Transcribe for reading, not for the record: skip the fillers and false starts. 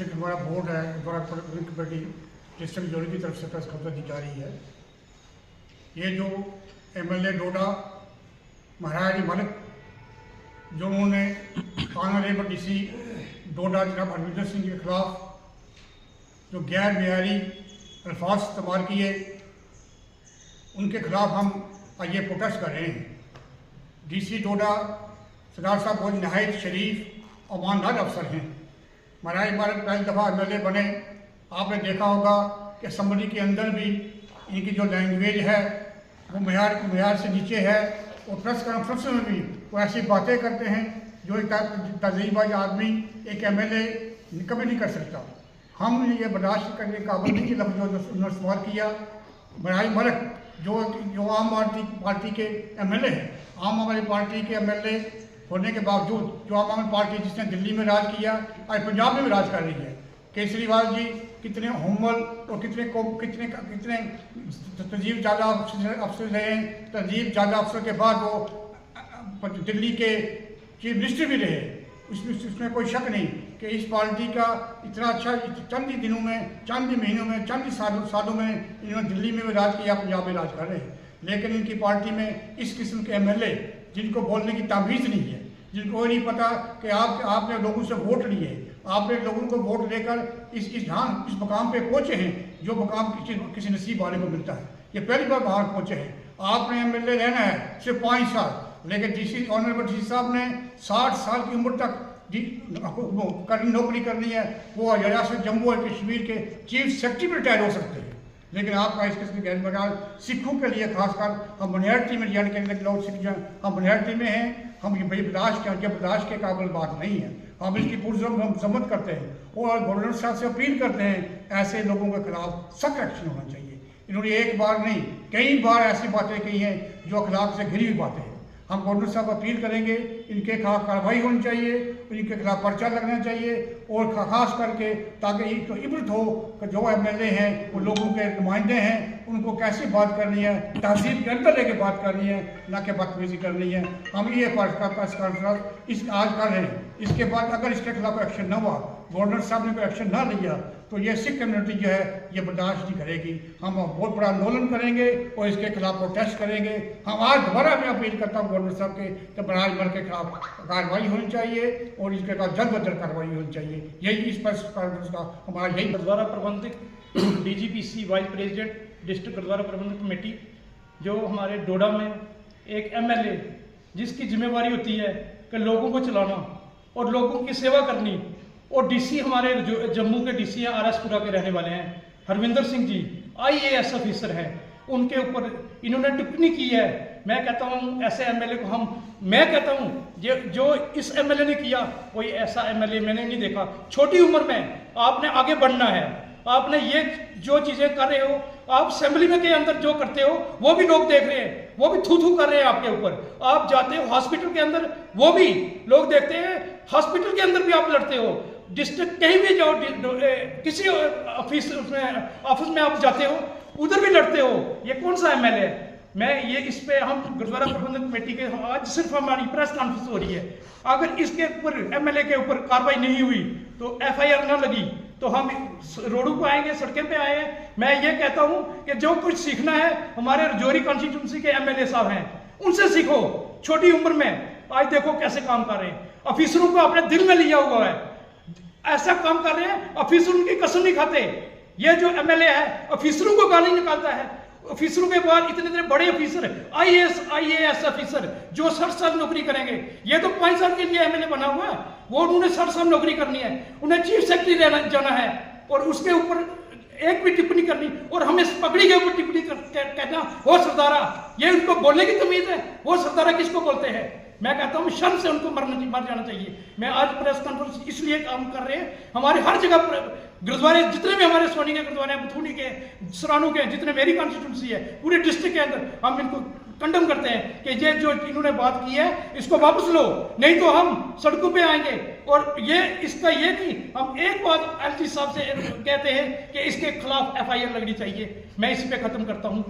District हमारा board है द्वारा कमेटी डिस्ट्रिक्ट जोड़ी की तरफ से प्रेस कॉन्फ्रेंस दी जा रही है। ये जो एमएलए डोडा महाराज मलिक जो उन्होंने ऑनरेबल डीसी डोडा जनाब हरविंदर सिंह के खिलाफ जो गैर मेयारी अल्फाज इस्तेमाल किए, उनके खिलाफ हम आज ये प्रोटेस्ट कर रहे हैं। डीसी डोडा सरदार साहब बहुत नहायत शरीफ और ईमानदार अफसर हैं। महाराज मलिक पहली दफ़ा एमएलए बने, आपने देखा होगा कि असम्बली के अंदर भी इनकी जो लैंग्वेज है वो मेयार से नीचे है, और प्रेस कॉन्फ्रेंस में भी वो ऐसी बातें करते हैं जो एक तहजीबाज आदमी एक एमएलए कभी नहीं कर सकता। हम ये बर्दाश्त करने के काबिल नहीं कि लफ्ज़ जो उन्होंने इस्तेमाल किया। महाराज मलिक जो आम आदमी पार्टी के एमएलए हैं, आम आदमी पार्टी के एमएलए होने के बावजूद जो आम आदमी पार्टी जिसने दिल्ली में राज किया आज पंजाब में भी राज कर रही है। केजरीवाल जी कितने हुम्मल और कितने तजीब ज़्यादा अफसर रहे हैं। तजीब ज़्यादा अफसर के बाद वो दिल्ली के चीफ मिनिस्टर भी रहे। उसमें कोई शक नहीं कि इस पार्टी का इतना अच्छा चंद ही दिनों में, चंद ही महीनों में, चंद ही सालों में इन्होंने दिल्ली में भी राज किया, पंजाब में राज कर रहे हैं। लेकिन इनकी पार्टी में इस किस्म के एमएलए जिनको बोलने की तामीज़ नहीं है, जिनको नहीं पता कि आपने लोगों से वोट लिए, आपने लोगों को वोट लेकर इस मकाम पे पहुंचे हैं जो मकाम किसी नसीब वाले को मिलता है। ये पहली बार बाहर पहुंचे हैं। आपने एमएलए रहना है सिर्फ 5 साल, लेकिन डीसी ऑनरेबल डीसी साहब ने 60 साल की उम्र तक नौकरी करनी है। वो रियासत जम्मू और कश्मीर के चीफ सेक्रेटरी में रिटायर हो सकते हैं। लेकिन आपका इस किस्म के गैर सिखों के लिए खासकर हम माइनॉरिटी में जाने के लोग सिख जाए, हम माइनॉरिटी में हैं, हम ये बर्दाश्त के काबिल बात नहीं है। हम इसकी जमत करते हैं और गवर्नर साहब से अपील करते हैं ऐसे लोगों के खिलाफ सख्त एक्शन होना चाहिए। इन्होंने एक बार नहीं कई बार ऐसी बातें कही हैं जो अखलाक से घिरी हुई बातें हैं। हम गवर्नर साहब अपील करेंगे इनके खिलाफ कार्रवाई होनी चाहिए, इनके खिलाफ पर्चा लगना चाहिए, और खास करके ताकि इनको इब्रत हो कि जो एमएलए हैं वो लोगों के नुमाइंदे हैं, उनको कैसे बात करनी है, तहजीब के अंदर लेके बात करनी है, ना कि बदतमीजी करनी है। हम ये प्रेस कॉन्फ्रेंस इस आज कर रहे हैं। इसके बाद अगर इसके खिलाफ एक्शन न हुआ, गवर्नर साहब ने कोई एक्शन ना लिया, तो ये सिख कम्युनिटी जो है ये बर्दाश्त नहीं करेगी। हम बहुत बड़ा आंदोलन करेंगे और इसके खिलाफ प्रोटेस्ट करेंगे। हम आज दोबारा मैं अपील करता हूँ गवर्नर साहब के कि महाराज मलिक के खिलाफ कार्रवाई होनी चाहिए और इसके खिलाफ जल्द अज जल्द कार्रवाई होनी चाहिए। यही इस प्रेस कॉन्फ्रेंस का हमारा यही। गुरुद्वारा प्रबंधक डीजीपीसी वाइस प्रेसिडेंट डिस्ट्रिक्ट गुरुद्वारा प्रबंधक कमेटी जो हमारे डोडा में एक एमएलए जिसकी जिम्मेवारी होती है कि लोगों को चलाना और लोगों की सेवा करनी, और डीसी हमारे जो जम्मू के डीसी हैं आरएसपुरा के रहने वाले हैं हरविंदर सिंह जी, आईएएस ऑफिसर हैं, उनके ऊपर इन्होंने टिप्पणी की है। मैं कहता हूँ ऐसे एमएलए को मैं कहता हूँ जो इस एमएलए ने किया, कोई ऐसा एमएलए मैंने नहीं देखा। छोटी उम्र में आपने आगे बढ़ना है, आपने ये जो चीज़ें कर रहे हो, आप असेंबली में के अंदर जो करते हो वो भी लोग देख रहे हैं, वो भी थू थू कर रहे हैं आपके ऊपर। आप जाते हो हॉस्पिटल के अंदर, वो भी लोग देखते हैं, हॉस्पिटल के अंदर भी आप लड़ते हो। डिस्ट्रिक्ट कहीं भी जाओ, किसी ऑफिस में आप जाते हो, उधर भी लड़ते हो। ये कौन सा एमएलए है? मैं ये इस पे हम गुरुद्वारा प्रबंधक कमेटी के आज सिर्फ हमारी प्रेस कॉन्फ्रेंस हो रही है। अगर इसके ऊपर एमएलए के ऊपर कार्रवाई नहीं हुई तो एफआईआर न लगी तो हम रोडों पर आएंगे, सड़कें पे आए। मैं ये कहता हूं कि जो कुछ सीखना है हमारे रजौरी कॉन्स्टिट्यूंसी के एमएलए साहब हैं, उनसे सीखो। छोटी उम्र में आज देखो कैसे काम कर रहे हैं, अफिसरों को अपने दिल में लिया हुआ है, ऐसा काम कर रहे हैं, अफिसर उनकी कसम नहीं खाते। ये जो एमएलए है अफिसरों को गाली निकालता है, अफिसरों के बाद इतने बड़े अफिसर आईएएस ऑफिसर जो 60 साल नौकरी करेंगे। ये तो 5 साल के लिए एमएलए बना हुआ है, वो उन्होंने 60 साल नौकरी करनी है, उन्हें चीफ सेक्रेटरी जाना है और उसके ऊपर एक भी टिप्पणी करनी, और हमें इस पगड़ी के ऊपर टिप्पणी कहना वो सरदारा, ये उनको बोलने की तमीज है? वो सरदारा किसको बोलते हैं? मैं कहता हूँ शर्म से उनको मर जाना चाहिए। मैं आज प्रेस कॉन्फ्रेंस इसलिए काम कर रहे हैं, हमारे हर जगह गुरुद्वारे जितने भी हमारे सोनी के गुरुद्वारे हैं, बथूनी के, सरानू के, जितने मेरी कॉन्स्टिट्यूंसी है पूरे डिस्ट्रिक्ट के अंदर, हम इनको कंडम करते हैं कि ये जो इन्होंने बात की है इसको वापस लो, नहीं तो हम सड़कों पे आएंगे। और ये इसका ये नहीं, हम एक बात एलजी साहब से कहते हैं कि इसके खिलाफ एफआईआर लगनी चाहिए। मैं इस पे खत्म करता हूँ।